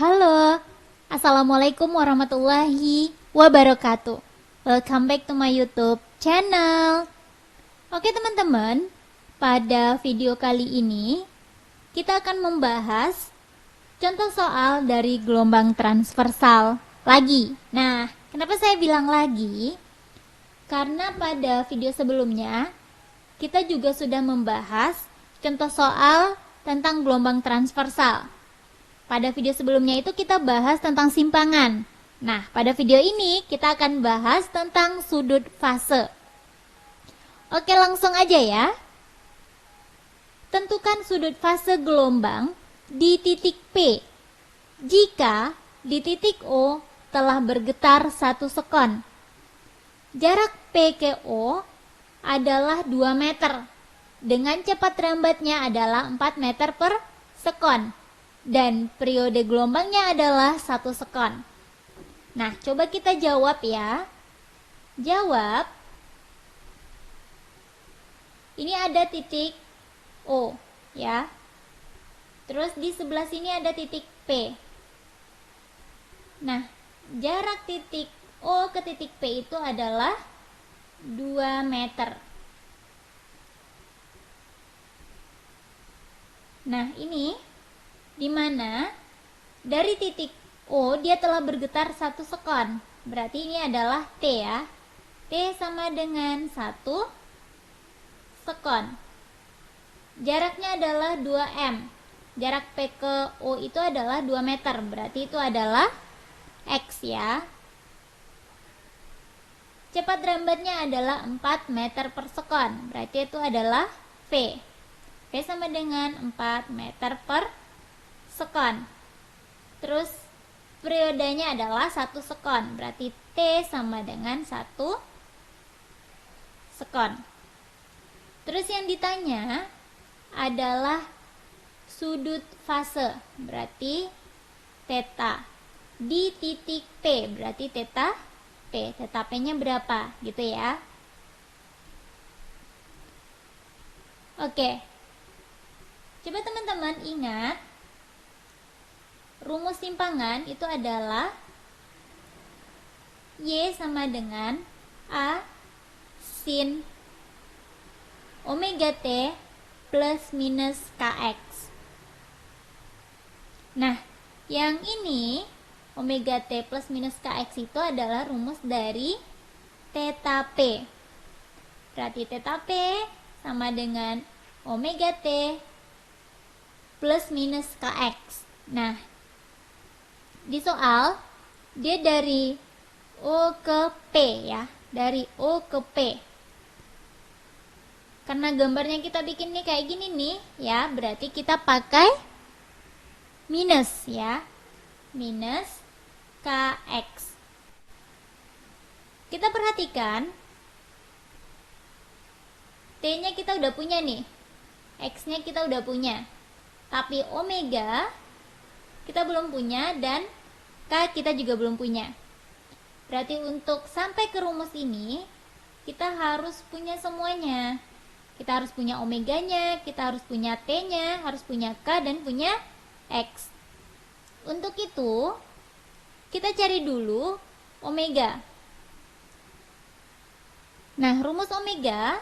Halo, Assalamualaikum warahmatullahi wabarakatuh. Welcome back to my YouTube channel. Oke teman-teman, pada video kali ini kita akan membahas contoh soal dari gelombang transversal lagi. Nah, kenapa saya bilang lagi? Karena pada video sebelumnya kita juga sudah membahas contoh soal tentang gelombang transversal. Pada video sebelumnya itu kita bahas tentang simpangan. Nah, pada video ini kita akan bahas tentang sudut fase. Oke, langsung aja ya. Tentukan sudut fase gelombang di titik P jika di titik O telah bergetar 1 sekon. Jarak P ke O adalah 2 meter. Dengan cepat rambatnya adalah 4 meter per sekon. Dan periode gelombangnya adalah 1 sekon. Nah, coba kita jawab ya. Jawab. Ini ada titik O ya. Terus di sebelah sini ada titik P. Nah, jarak titik O ke titik P itu adalah 2 meter. Nah, ini dimana dari titik O dia telah bergetar 1 sekon. Berarti ini adalah T ya. T sama dengan 1 sekon. Jaraknya adalah 2M. Jarak P ke O itu adalah 2 meter. Berarti itu adalah X ya. Cepat rambatnya adalah 4 meter per sekon. Berarti itu adalah V. V sama dengan 4 meter per sekon. Terus periodenya adalah 1 sekon. Berarti T sama dengan 1 sekon. Terus yang ditanya adalah sudut fase. Berarti theta di titik P. Berarti theta P. Theta P-nya berapa? Gitu ya. Oke. Coba teman-teman ingat, rumus simpangan itu adalah Y sama dengan A sin omega T plus minus Kx. Nah, yang ini omega T plus minus Kx itu adalah rumus dari theta P. Berarti theta P sama dengan omega T plus minus Kx. Nah, di soal dia dari O ke P ya, dari O ke P. Karena gambarnya kita bikin nih kayak gini nih ya, berarti kita pakai minus ya, minus Kx. Kita perhatikan T-nya kita udah punya nih, X-nya kita udah punya, tapi omega kita belum punya dan K kita juga belum punya. Berarti untuk sampai ke rumus ini kita harus punya semuanya. Kita harus punya omeganya, kita harus punya T-nya, harus punya K dan punya X. Untuk itu kita cari dulu omega. Nah, rumus omega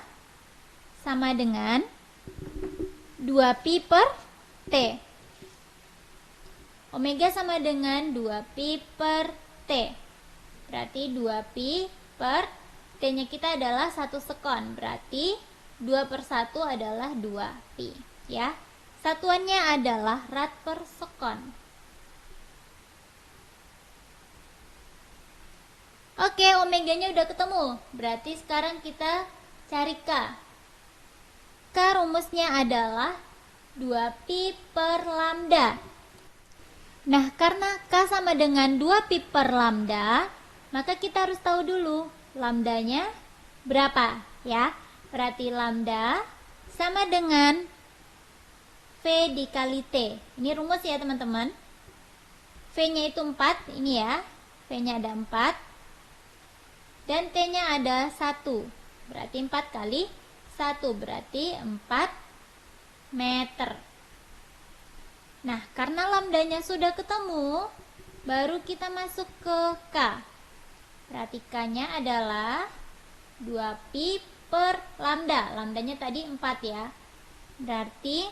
sama dengan 2pi per T. Omega sama dengan 2pi per T. Berarti 2pi per T-nya kita adalah 1 sekon. Berarti 2 per 1 adalah 2pi. Ya. Satuannya adalah rad per sekon. Oke, omeganya udah ketemu. Berarti sekarang kita cari K. K rumusnya adalah 2pi per lambda. Nah, karena K sama dengan 2pi per lambda, maka kita harus tahu dulu lambdanya berapa ya. Berarti lambda sama dengan V dikali T. Ini rumus ya teman-teman. V-nya itu 4, ini ya. V-nya ada 4. Dan T-nya ada 1. Berarti 4 kali 1 berarti 4 meter. Nah, karena lambdanya sudah ketemu, baru kita masuk ke K. Perhatikannya adalah 2pi per lambda. Lambdanya tadi 4 ya. Berarti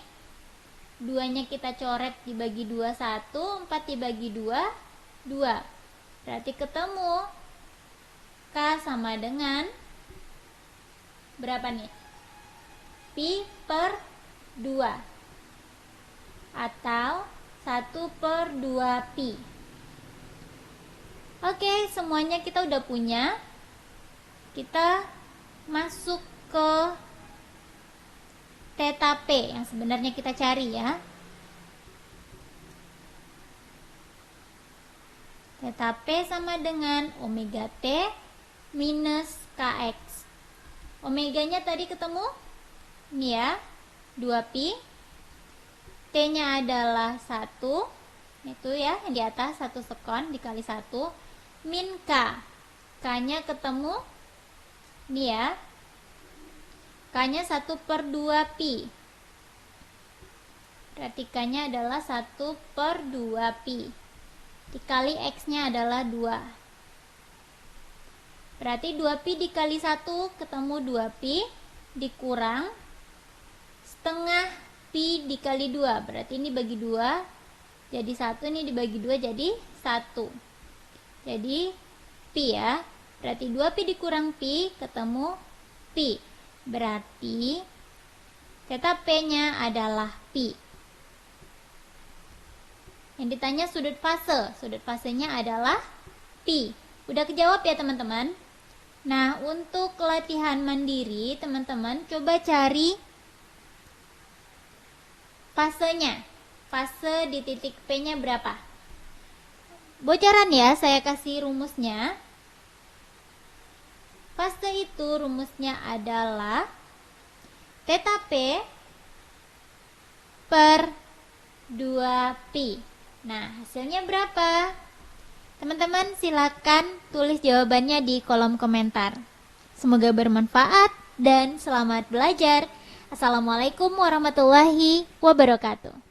2-nya kita coret dibagi 2, 1. 4 dibagi 2, 2. Berarti ketemu K sama dengan berapa nih? Pi per 2 atau 1 per 2 pi. Oke, semuanya kita udah punya. Kita masuk ke theta P yang sebenarnya kita cari ya. Theta P sama dengan omega T minus Kx. Omeganya tadi ketemu? Ini ya, 2pi. T-nya adalah 1. Itu ya, yang di atas 1 sekon dikali 1. Min K. K-nya ketemu? Ini ya. K-nya 1 per 2 pi. Berarti K-nya adalah 1 per 2 pi. Dikali X-nya adalah 2. Berarti 2 pi dikali 1 ketemu 2 pi. Dikurang setengah pi dikali 2. Berarti ini bagi 2. Jadi 1, ini dibagi 2 jadi 1. Jadi pi ya. Berarti 2 pi dikurang pi ketemu pi. Berarti theta P-nya adalah pi. Yang ditanya sudut fase. Sudut fasenya adalah pi. Udah kejawab ya teman-teman? Nah, untuk latihan mandiri, teman-teman coba cari fasenya. Fase di titik P-nya berapa? Bocoran ya, saya kasih rumusnya. Fase itu rumusnya adalah theta P per 2pi. Nah, hasilnya berapa? Teman-teman silakan tulis jawabannya di kolom komentar. Semoga bermanfaat dan selamat belajar. Assalamualaikum warahmatullahi wabarakatuh.